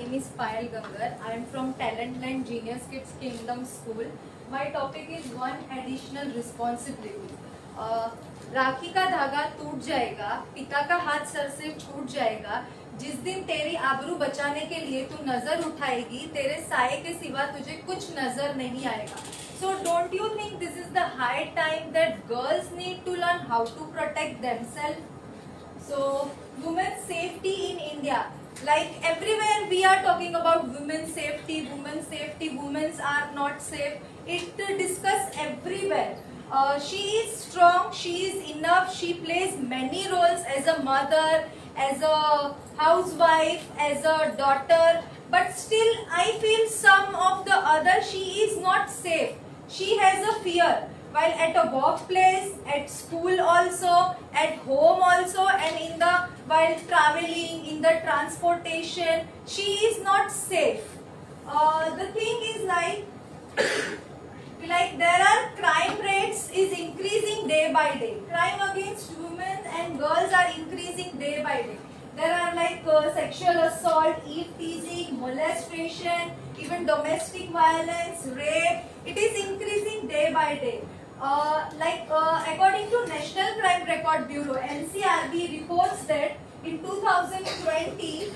name is Payal Gangar. I am from Talentland Genius Kids Kingdom School. My topic is one additional responsibility. राखी का धागा टूट जाएगा, पिता का हाथ सर से छूट जाएगा, जिस दिन तेरी आबरू बचाने के लिए तू नजर उठाएगी, तेरे साये के सिवा तुझे कुछ नजर नहीं आएगा. So don't you think this is the high time that girls need to learn how to protect themselves? So women's safety in India, like everywhere we are talking about women's safety, women are not safe. It discussed everywhere. She is strong, she is enough, she plays many roles as a mother, as a housewife, as a daughter, but still I feel some of the other she is not safe. She has a fear while at a workplace, at school also, at home also, and while traveling, in the transportation, she is not safe. The thing is like there are crime rates is increasing day by day. Crime against women and girls are increasing day by day. There are like sexual assault, eve-teasing, molestation, even domestic violence, rape. It is increasing day by day. According to National Crime Record Bureau, NCRB reports that in 2020,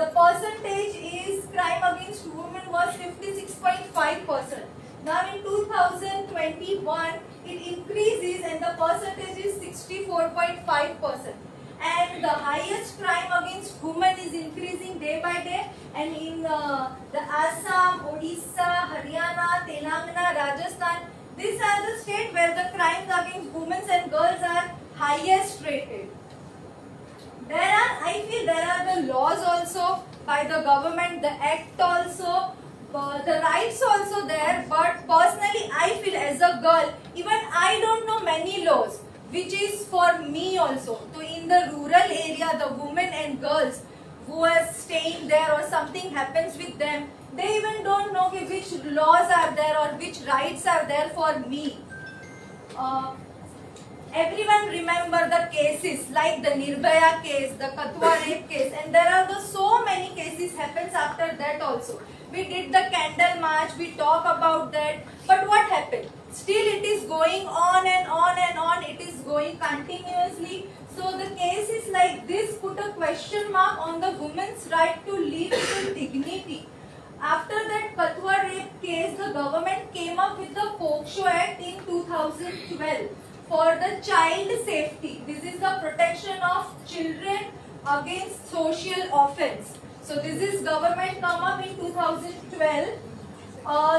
the percentage is crime against women was 56.5%. Now in 2021, it increases and the percentage is 64.5%. And the highest crime against women is increasing day by day. And in the Assam, Odisha, Haryana, Telangana, Rajasthan, these are the states where the crimes against women and girls are highest rated. I feel there are the laws also by the government, the act also, the rights also there. But personally, I feel as a girl, even I don't know many laws, which is for me also. So in the rural area, the women and girls who are staying there or something happens with them, they even don't know which laws are there or which rights are there for me. Everyone remember the cases like the Nirbhaya case, the Kathua rape case, and there are so many cases happens after that also. We did the candle march, we talk about that, but what happened? Still it is going on and on and on, it is going continuously. So the cases like this put a question mark on the woman's right to live with dignity. After that Kathua rape case, the government came up with the POCSO Act in 2012 for the child safety. This is the protection of children against social offence. So this is government come up in 2012.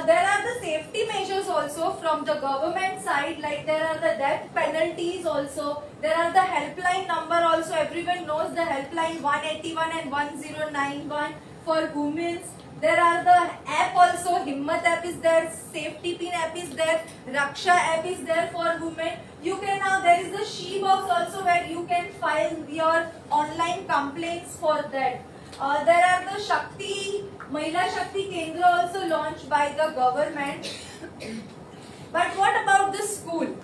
There are the safety measures also from the government side, like there are the death penalties also. There are the helpline number also. Everyone knows the helpline 181 and 1091 for women. There are the app also. Himmat app is there. Safety pin app is there. Raksha app is there for women. You can now, there is the She box also where you can file your online complaints for that. There are the Shakti, Mahila Shakti Kendra also launched by the government. But what about the school?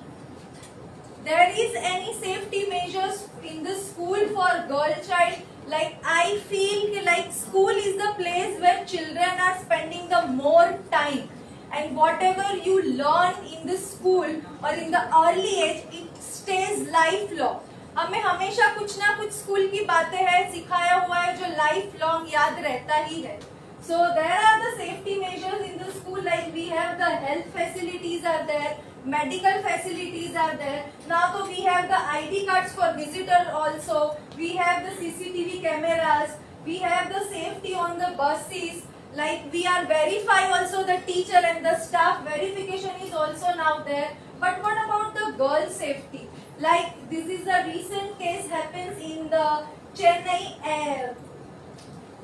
There is any safety measures in the school for girl child? Like I feel like school is the place where children are spending the more time. And whatever you learn in the school or in the early age, it stays lifelong. हमें हमेशा कुछ ना कुछ school की बातें हैं सिखाया हुआ है जो लाइफ लॉन्ग याद रहता ही है. So there are the safety measures in the school, like we have the health facilities are there, medical facilities are there. Now so we have the ID cards for visitor also, we have the CCTV cameras, we have the safety on the buses, like we are verify also the teacher and the staff verification is also now there. But what about the girl safety? Like this is a recent case happens in the Chennai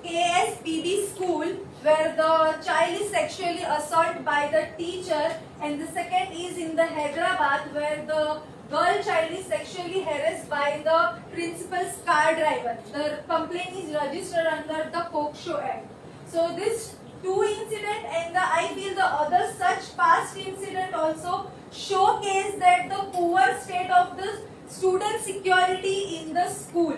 KSPB school where the child is sexually assaulted by the teacher, and the second is in the Hyderabad where the girl child is sexually harassed by the principal's car driver. The complaint is registered under the POCSO Act. So this two incident and I feel the other such past incident also showcase that the poor state of the student security in the school.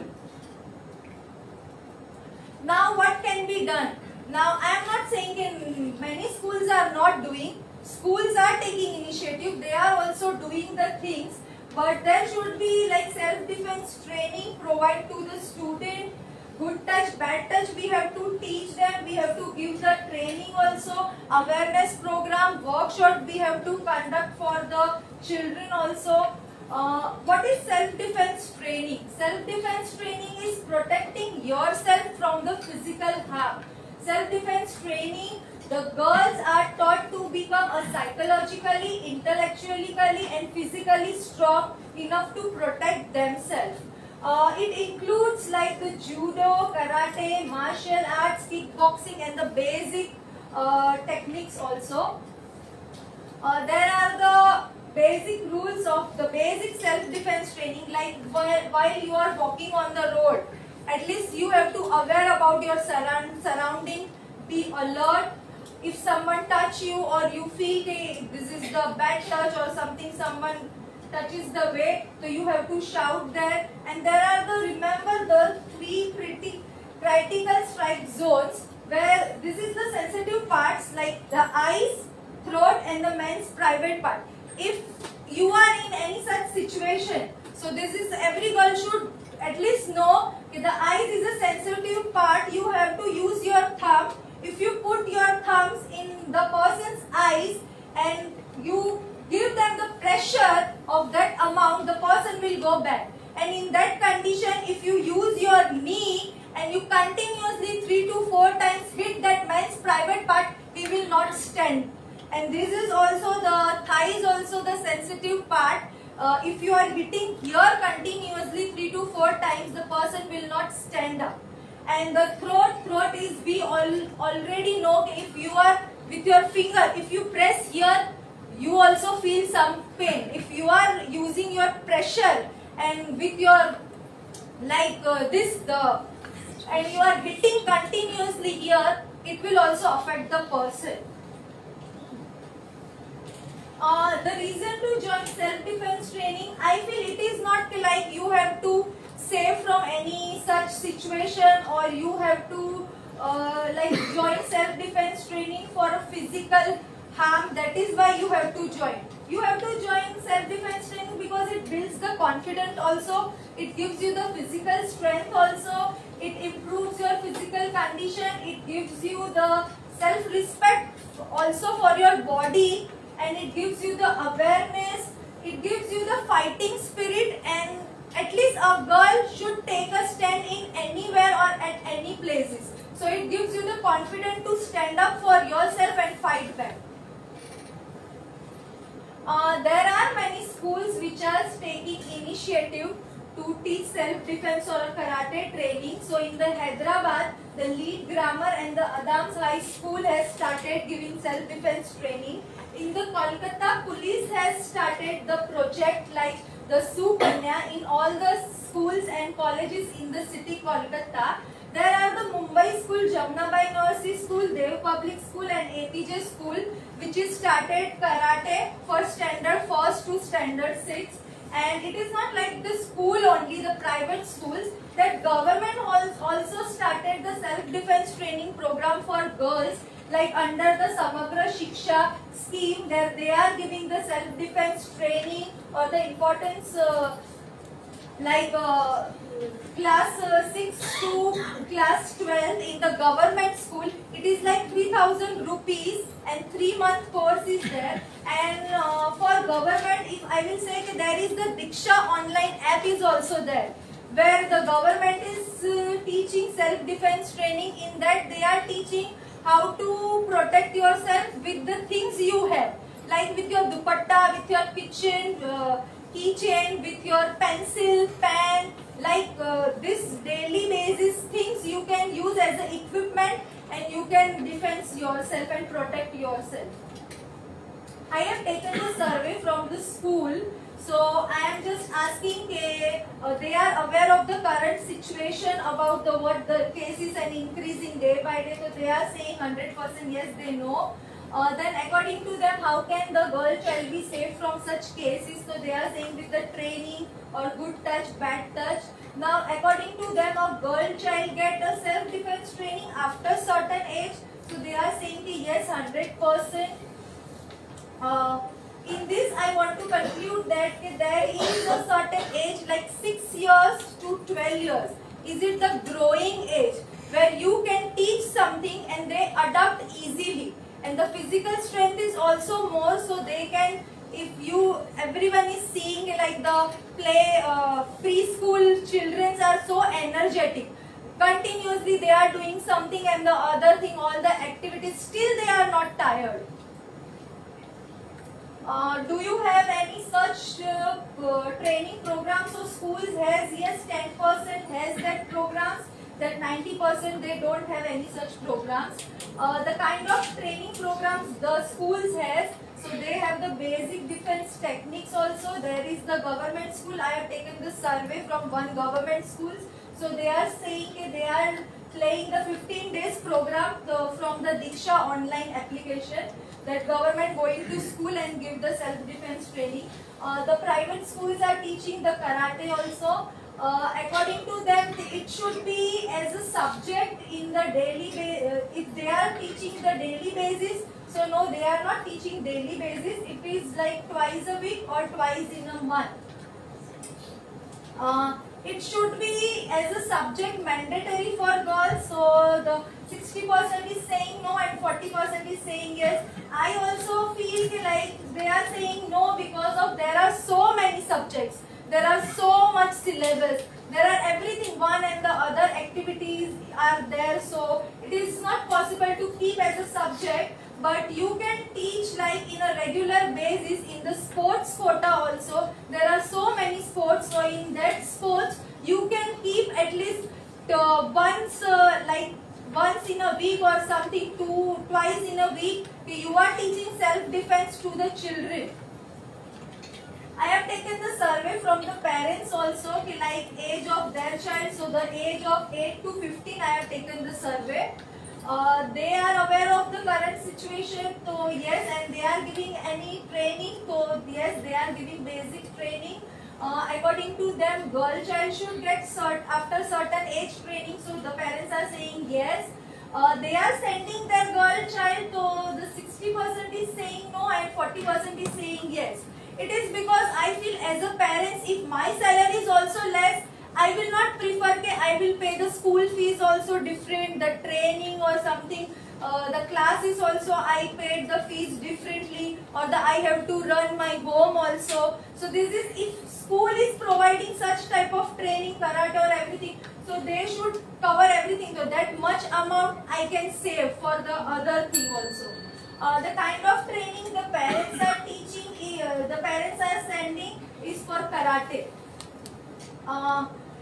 Now what can be done? Now I am not saying in many schools are not doing. Schools are taking initiative. They are also doing the things. But there should be like self-defense training provide to the student. Good touch, bad touch, we have to teach them. We have to give the training also. Awareness program, workshop we have to conduct for the children also. What is self-defense training? Self-defense training is protecting yourself from the physical harm. Self-defense training, the girls are taught to become a psychologically, intellectually and physically strong enough to protect themselves. It includes like the judo, karate, martial arts, kickboxing and the basic techniques also. There are the basic rules of the basic self-defense training, like while you are walking on the road, at least you have to aware about your surrounding, be alert. If someone touch you or you feel this is the bad touch or something, someone touches the way, so you have to shout there. And there are the, remember the 3 critical strike zones, where this is the sensitive parts like the eyes, throat and the men's private part. If you are in any such situation, so this is, every girl should at least know that the eyes is a sensitive part. You have to use your thumb. If you put your thumbs in the person's eyes and you give them the pressure of that amount, the person will go back. And in that condition, if you use your knee and you continuously 3 to 4 times hit that man's private part, he will not stand. And this is also the thigh is also the sensitive part. If you are hitting here continuously 3 to 4 times, the person will not stand up. And the throat is, we already know, if you are with your finger, if you press here, you also feel some pain. If you are using your pressure and with your like and you are hitting continuously here, it will also affect the person. The reason to join self-defense training, I feel it is not like you have to save from any such situation or you have to like join self-defense training for a physical harm. That is why you have to join. You have to join self-defense training because it builds the confidence also. It gives you the physical strength also. It improves your physical condition. It gives you the self-respect also for your body. And it gives you the awareness, it gives you the fighting spirit, and at least a girl should take a stand in anywhere or at any places. So it gives you the confidence to stand up for yourself and fight back. There are many schools which are taking initiative to teach self-defense or karate training. So in the Hyderabad, the Lead Grammar and the Adams High School has started giving self-defense training. In the Kolkata, police has started the project like the Sukanya in all the schools and colleges in the city Kolkata. There are the Mumbai School, Jamnabai Nursery School, Dev Public School and APJ School, which is started karate for standard 1st to standard 6. And it is not like the school only, the private schools, that government also started the self-defense training program for girls, like under the Samagra Shiksha scheme, there they are giving the self-defense training or the importance like class 6 to class 12 in the government school. It is like 3,000 rupees and 3-month course is there. And for government, if I will say that there is the Diksha online app is also there, where the government is teaching self-defense training. In that they are teaching how to protect yourself with the things you have, like with your dupatta, with your kitchen keychain, with your pencil, pen, like this daily basis things you can use as an equipment and you can defend yourself and protect yourself. I have taken the survey from the school, so I am just asking they are aware of the current situation about what the cases and increasing day by day. So they are saying 100% yes, they know. Then according to them, how can the girl child be saved from such cases? So they are saying with the training or good touch, bad touch. Now according to them, a girl child get a self-defense training after certain age. yes, 100%. In this, I want to conclude that there is a certain age like 6 years to 12 years. Is it the growing age where you can teach something and they adapt easily, and the physical strength is also more, so they can, if everyone is seeing like the play preschool children are so energetic, continuously they are doing something and the other thing, all the activities, still they are not tired. Do you have any such training programs? So schools has, yes, 10% has that programs, that 90% they don't have any such programs. The kind of training programs the schools has, so they have the basic defense techniques also. There is the government school, I have taken the survey from one government schools. So they are saying they are playing the 15 days program from the Diksha online application, that government going to school and give the self-defense training. The private schools are teaching the karate also. According to them, it should be as a subject in the daily if they are teaching the daily basis. So no, they are not teaching daily basis. It is like twice a week or twice in a month. It should be as a subject mandatory for girls. So the 60% is saying no and 40% is saying yes. I also feel like they are saying no because of there are so many subjects. There are so much syllabus. There are everything, one and the other activities are there. So it is not possible to keep as a subject. But you can teach like in a regular basis in the sports quota also. There are so many sports. So in that sports, you can keep at least once in a week or something, twice in a week. You are teaching self-defense to the children. I have taken the survey from the parents also, like age of their child. So the age of 8 to 15, I have taken the survey. They are aware of the current situation, so yes, and they are giving any training, so yes, they are giving basic training. According to them, girl child should get after certain age training, so the parents are saying yes. They are sending their girl child, so the 60% is saying no and 40% is saying yes. It is because I feel as a parent, if my salary is also less, I will not prefer that I will pay the school fees also different, the training or something, the classes also I paid the fees differently, or I have to run my home also. So this is, if school is providing such type of training, karate or everything, so they should cover everything. So that much amount I can save for the other thing also. The kind of training the parents are teaching, the parents are sending is for karate.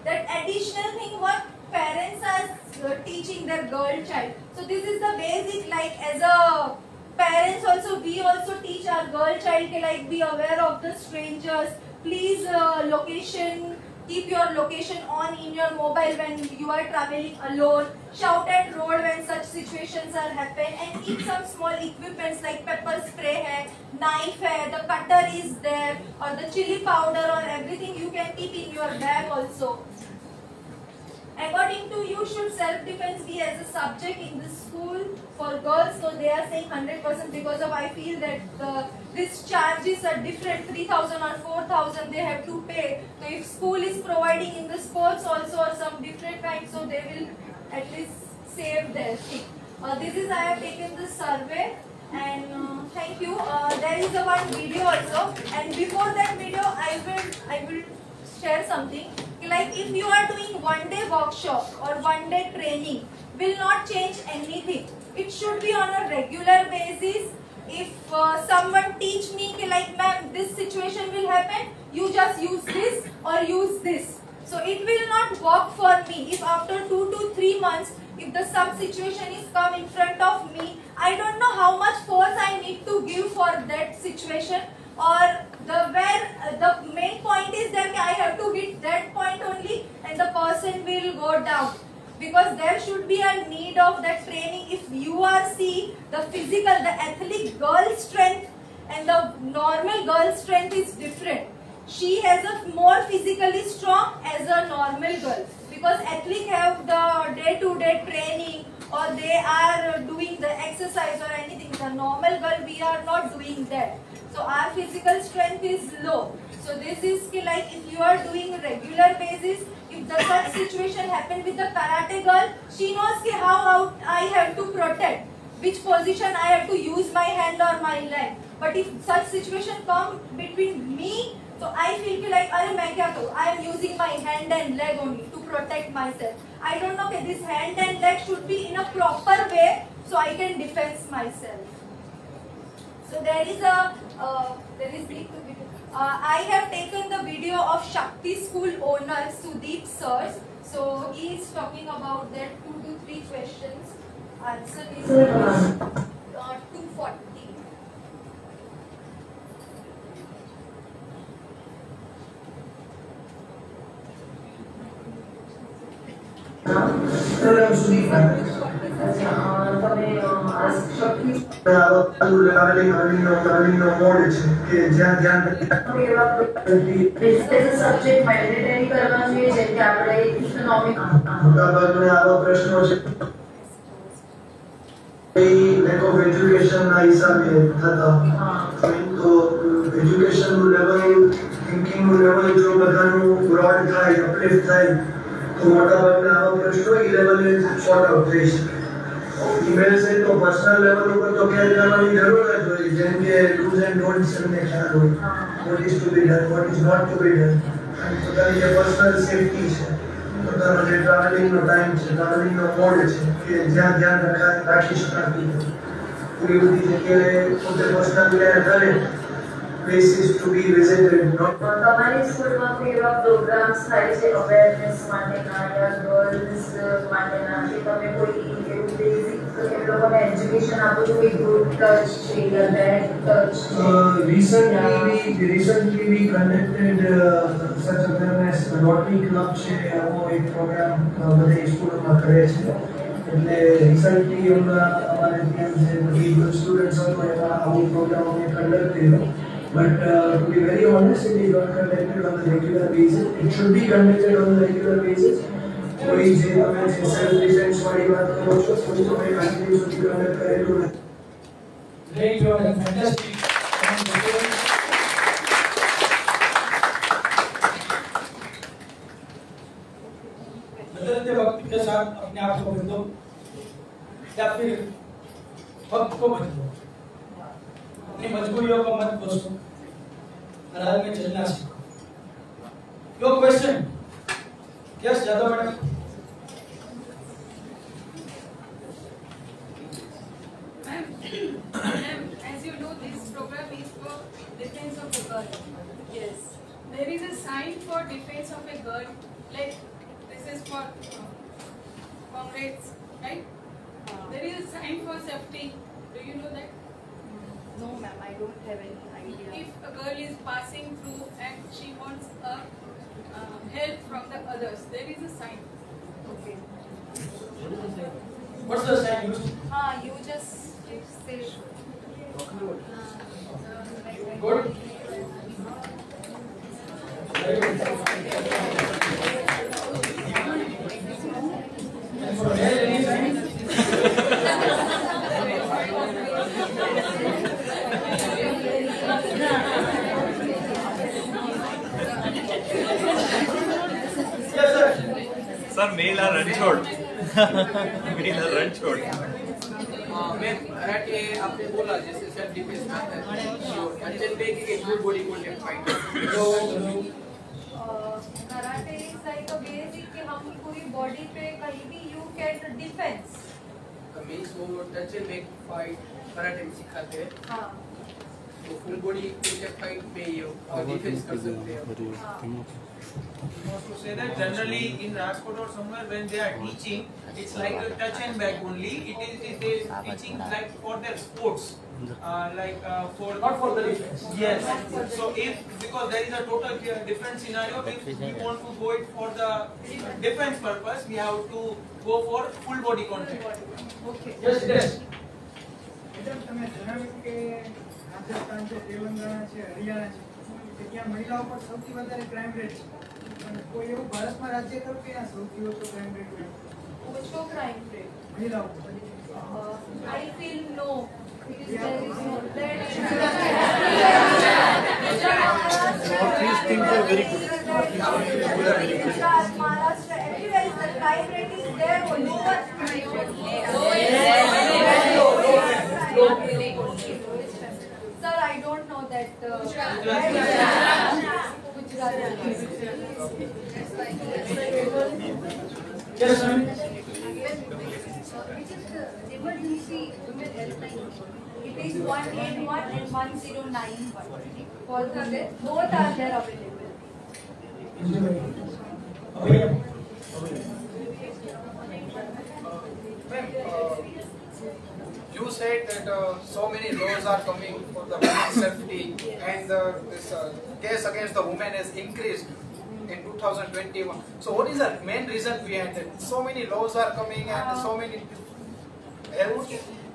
That additional thing what parents are teaching their girl child. So this is the basic, like as a parents also, we also teach our girl child like be aware of the strangers. Please location, keep your location on in your mobile when you are traveling alone. Shout at road when such situations are happen, and keep some small equipments like pepper spray hai, knife hai, the cutter is there, or the chili powder or everything you can keep in your bag also. According to you, should self-defense be as a subject in the school for girls? So they are saying 100% because of, I feel that these charges are different, 3,000 or 4,000 they have to pay. So if school is providing in the sports also or some different kind, so they will at least save their thing. This is, I have taken the survey, and thank you. There is a one video also, and before that video I will share something. Like if you are doing one day workshop or one day training, will not change anything. It should be on a regular basis. If someone teach me like ma'am this situation will happen, you just use this or use this. So it will not work for me. If after 2 to 3 months, if the some situation is come in front of me, I don't know how much force I need to give for that situation, or the main point is that I have to hit that point only and the person will go down. Because there should be a need of that training. If you are see the physical, the athletic girl strength and the normal girl strength is different. She has a more physically strong as a normal girl, because athletes have the day-to-day training, or they are doing the exercise or anything. a normal girl, we are not doing that. So our physical strength is low. So this is like if you are doing regular basis, if the such situation happen with the karate girl, she knows how I have to protect, which position I have to use my hand or my leg. But if such situation come between me, so I feel like, अरे मैं क्या करूँ? I am using my hand and leg only to protect myself. I don't know that this hand and leg should be in a proper way so I can defend myself. So there is I have taken the video of Shakti School owner Sudeep sir. So he is talking about that 2 to 3 questions. Answer is 240. lack of education ના હિસાબે થતા તો education નું level thinking નું level જો બધાનું broad થાય uplift થાય તો મોટા ભાગના આવા પ્રશ્નો એ લેવલે સોર્ટ આઉટ થઈ શકે ઈમેલ છે તો પર્સનલ લેવલ ઉપર તો ખ્યાલ કરવાની જરૂર જ હોય જેમ કે ડૂઝ એન્ડ ડોન્ટ્સ તમને ખ્યાલ હોય what is to be done what is not to be done અને પોતાની જે પર્સનલ સેફટી છે પોતાનો જે ટ્રાવેલિંગનો ટાઈમ છે ટ્રાવેલિંગનો મોડ છે કે જ્યાં ધ્યાન રાખી શકાતું એવી બધી જગ્યાએ પોતે પર્સનલ કેર કરે places to be visited not તમારી સ્કૂલમાં કોઈ એવા પ્રોગ્રામ્સ થાય છે અવેરનેસ માટેના યા ગર્લ્સ માટેના કે તમે કોઈ એવું બેઝિક એ લોકોને એજ્યુકેશન આપો છો કોઈ ગ્રુપ ટચ છે યા bad touch recently we conducted such awareness Rotary Club છે આવો એક પ્રોગ્રામ બધી સ્કૂલોમાં કરે છે એટલે રિસન્ટલી અમારે ત્યાં જે બધી સ્ટુડન્ટ્સ હતો એમાં આવો પ્રોગ્રામ અમે કન્ડક્ટ કર્યો but to be very honest it is not conducted on a regular basis it should be conducted on a regular basis कोई जे તમે જે સેલ્ફ ડિફેન્સ વાળી વાત કરો છો તો તમે કન્ટિન્યુઅસલી કન્ડક્ટ કરેલું નથી Great, you are fantastic. बदलते वक्त के साथ अपने आप को बदलो या फिर वक्त को बदलो अपनी मजबूरियों को मत कोसो और हाल में चलना सीखो your question yes Yadav madam As you know, this program is for defense of a girl. Yes. There is a sign for defense of a girl. Like this is for comrades, right? There is a sign for safety. Do you know that? No, ma'am, I don't have any idea. If a girl is passing through and she wants a help from the others, there is a sign. Okay. what's the sign used You just say. good and for male any sign sir male और Ranchhod mail और रणछोड़ मैं karate आपने बोला जैसे self defence में आता है कंचन पे कि full body contact fight karate is like a basic कि हम पूरी बॉडी पे कहीं भी यू कैन डिफेंस मींस वो touch and make fight karate में सिखाते हैं हाँ तो फुल बॉडी कॉन्टैक्ट फाइट में ये डिफेंस कर सकते हैं To say that generally in Rajkot or somewhere when they are teaching, it's like a touch and back only. It is teaching like for their sports, for not for the defense yes. So if because there is a total different scenario, if we want to go it for the defense purpose, we have to go for full body contact. Okay. yes yes madam તમે જણાવ્યું કે રાજસ્થાન છે તેલંગાણા છે હરિયાણા છે કે ત્યાં મહિલાઓ પર સૌથી વધારે ક્રાઇમ રેટ છે અને કોઈ એવું ભારતમાં રાજ્ય ખરું કે ત્યાં સૌથી ઓછો ક્રાઇમ રેટ હોય Ocho crime rate. મહિલાઓ I feel no. It is very good. Gujarat, Maharashtra, everywhere is the crime rate is there only. Sir, I don't know that. Yes, ma'am. Emergency women helpline. It is 181 and 1091. For the both are there available. You said that so many laws are coming for the women's safety, and this case against the women has increased in 2021. So what is the main reason behind it? So many laws are coming and so many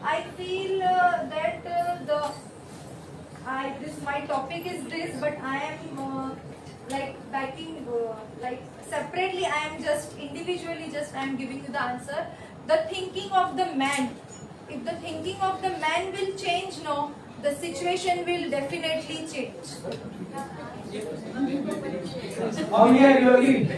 I feel that my topic is this, but I am like backing like separately. I am just individually I am giving you the answer. The thinking of the man. If the thinking of the man will change, no, the situation will definitely change. Oh yeah, you agree?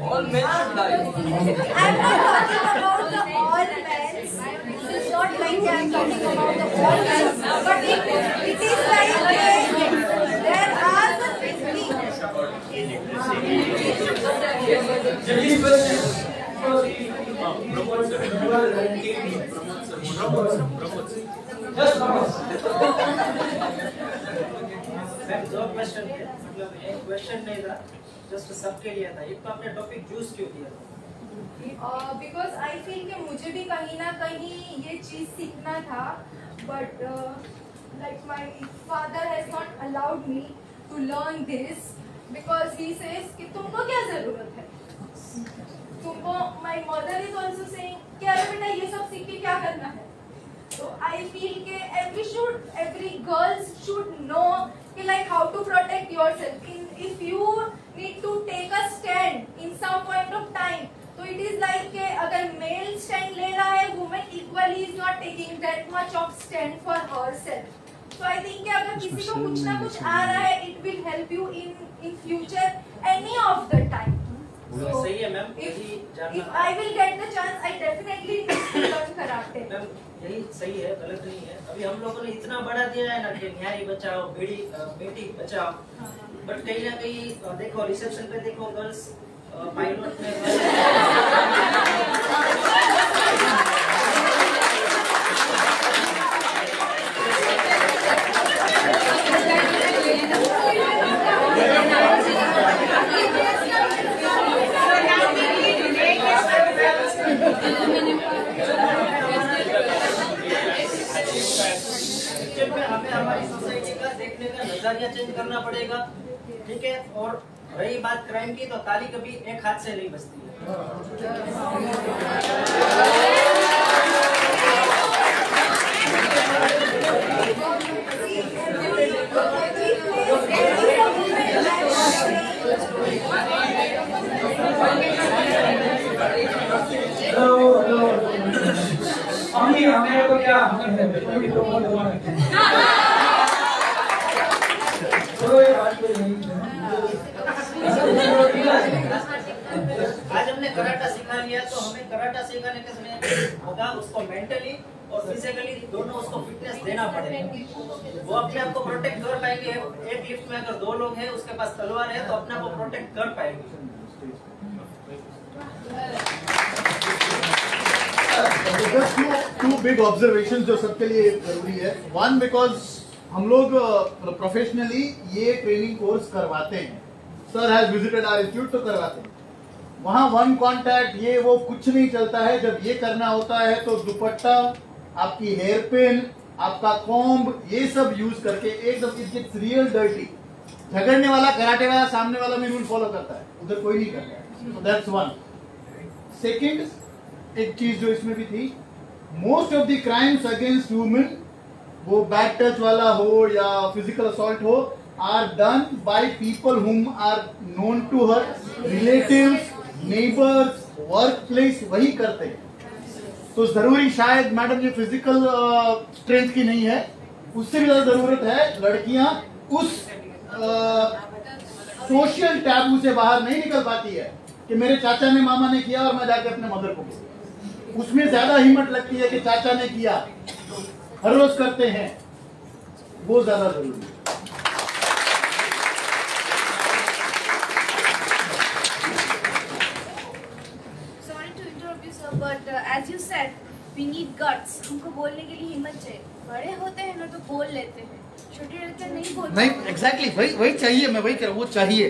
all men should die. I'm not talking about the all men. This is not like I'm talking about the all men. But it is like there are the thinking. जो question है मतलब एक question नहीं था, just सबके लिए था। एक तो आपने टॉपिक चूज क्यों किया? Because I feel कि मुझे भी कहीं ना कहीं ये चीज सीखना था, but like my father has not allowed me to learn this because he says कि तुमको क्या जरूरत है? तुमको my mother is also saying कि अरे बेटा ये सब सीख के क्या करना है? So I feel कि every girls should know कि like how to protect yourself. If you need to take a stand in some point of time, तो it is like कि अगर male stand ले रहा है, woman equally is not taking that much of stand for herself. So I think कि अगर किसी को कुछ ना कुछ आ रहा है, it will help you in future any of the time. So सही है ma'am, if I will get the chance, I definitely need to learn karate. Ma'am यही सही है, गलत नहीं है। अभी हम लोगों ने इतना बढ़ा दिया है ना कि न्याय बचाओ, बेटी बचाओ, बट कहीं ना कहीं देखो रिसेप्शन पे देखो गर्ल्स पायलट में हमें हमारी सोसाइटी का देखने का नजरिया चेंज करना पड़ेगा, ठीक है। और रही बात क्राइम की, तो ताली कभी एक हाथ से नहीं बजती है। हमें तो क्या आज हमने कराटा सिखा लिया, तो हमें कराटा सिखाने के समय होगा उसको मेंटली और फिजिकली दोनों उसको फिटनेस देना पड़ेगा। वो अपने आप को प्रोटेक्ट कर पाएंगे। एक लिफ्ट में अगर 2 लोग हैं, उसके पास तलवार है, तो अपने आप को प्रोटेक्ट कर पाएंगे। टू बिग ऑब्जर्वेशन जो सबके लिए जरूरी है। वन, बिकॉज हम लोग प्रोफेशनली ये ट्रेनिंग कोर्स करवाते हैं, sir has visited our institute, तो करवाते हैं। वहाँ 1 कॉन्टैक्ट ये वो कुछ नहीं चलता है। जब ये करना होता है तो दुपट्टा, आपकी हेयर पिन, आपका कॉम्ब, ये सब यूज करके एकदम इट्स रियल डर्टी। झगड़ने वाला, कराटे वाला, सामने वाला में रूल फॉलो करता है, उधर कोई नहीं करता है। So that's one. Second, एक चीज जो इसमें भी थी, most of the crimes against women, वो बैड टच वाला हो या फिजिकल असॉल्ट हो, are done by people whom are known to her, relatives, neighbours, work place, वही करते हैं। तो जरूरी शायद मैडम ये फिजिकल स्ट्रेंथ की नहीं है, उससे भी ज्यादा जरूरत है लड़कियां उस सोशल टैबू से बाहर नहीं निकल पाती है कि मेरे चाचा ने मामा ने किया और मैं जाके अपने मदर को बोलूं। उसमें ज्यादा हिम्मत लगती है कि चाचा ने किया, हर रोज करते हैं, वो ज्यादा जरूरी है। Sorry to interrupt you, sir, but as you said, we need guts. हमको बोलने के लिए हिम्मत चाहिए। बड़े होते हैं ना तो बोल लेते हैं, छोटे लड़के नहीं बोलते। नहीं, एग्जैक्टली वही चाहिए, मैं वही कह रहा हूँ, वो चाहिए।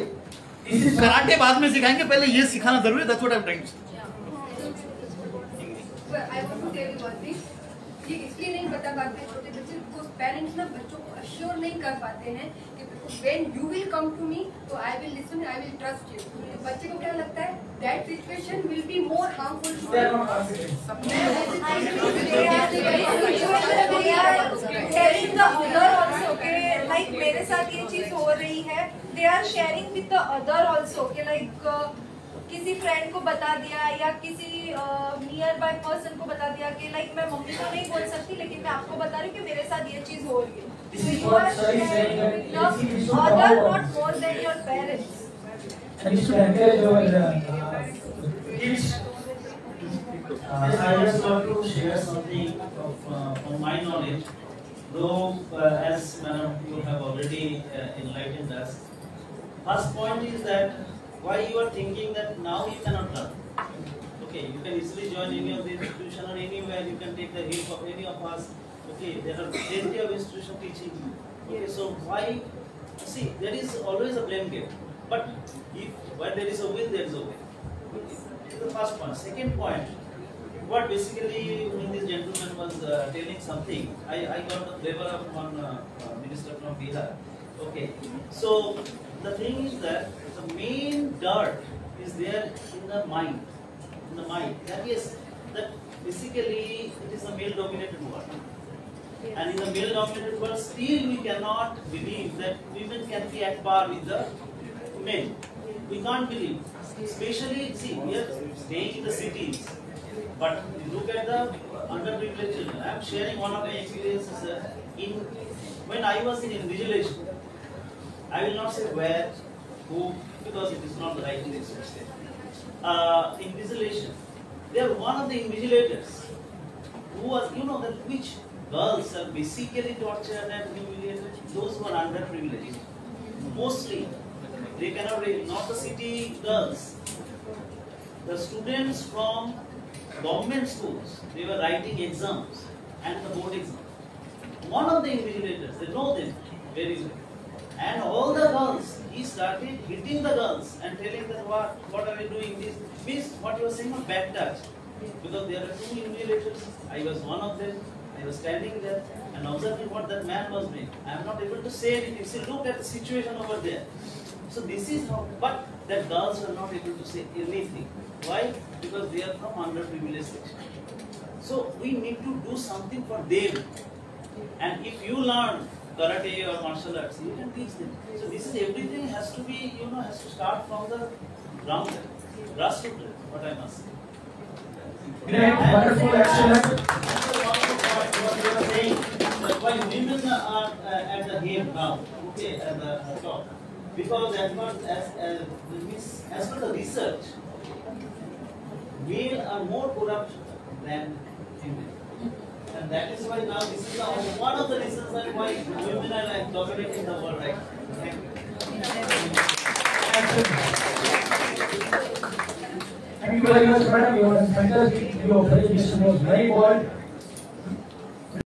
कराटे बाद में सिखाएंगे, पहले ये सिखाना जरूरी है। That's what I'm trying to say. I want to tell you one thing. ये इसलिए नहीं बता पाते छोटे बच्चे को, पेरेंट्स ना बच्चों को अश्योर नहीं कर पाते हैं कि when you will come to me, तो I will listen, I will trust you. तो बच्चे को क्या लगता है? That situation will be more harmful to They are telling the other also कि like मेरे साथ ये चीज हो रही है, they are sharing with the other also कि like किसी फ्रेंड को बता दिया या किसी नियर बाय पर्सन को बता दिया कि लाइक मैं मम्मी को नहीं बोल सकती लेकिन मैं आपको बता रही हूँ कि मेरे साथ ये चीज हो रही है। So you are sharing with the other, not more than your parents. And you should encourage our kids. I just want to share something from my knowledge. Though, as Madam, you have already enlightened us. First point is that why you are thinking that now you cannot learn. Okay, you can easily join any of the institution or anywhere. You can take the help of any of us. Okay, there are plenty of institutions teaching you. Okay, so why? See, there is always a blame game. But if where there is a will, there is a way. This is the first point. Second point. What basically when this gentleman was telling something, I got the flavor of one minister from Bihar. Okay, so the thing is that the main dirt is there in the mind. In the mind. That is, that basically it is a male-dominated world. And in the male-dominated world, still we cannot believe that women can be at par with the men. We can't believe. Especially, see, we are staying in the cities. But look at the underprivileged children. I am sharing one of my experiences when I was in invigilation. I will not say where, who, because it is not the right thing to say. Invigilation. They are one of the invigilators who was, you know, that which girls are basically tortured and humiliated. Those who are underprivileged. Mostly, they cannot read. Not the city girls. The students from government schools, they were writing exams and the board exam. One of the invigilators, they know them very well. And all the girls, he started hitting the girls and telling them what are you doing this? Means what you were saying was bad touch. Because there are two invigilators, I was one of them, I was standing there and observing what that man was doing. I am not able to say anything. See, look at the situation over there. So this is how, but the girls were not able to say anything. Why? Because they are from underprivileged section. So we need to do something for them. And if you learn karate or martial arts, you can teach them. So this is everything has to be, you know, has to start from the ground, grassroots, what I must say. Great, wonderful, excellent. What you are saying, why women are at the head now, okay, at the top. Because as per the research, men are more corrupt than female. And that is why now this is one of the reasons why women are like dominating the world right now. Thank you. Thank you very much, madam. You were fantastic. Your presentation was very bold.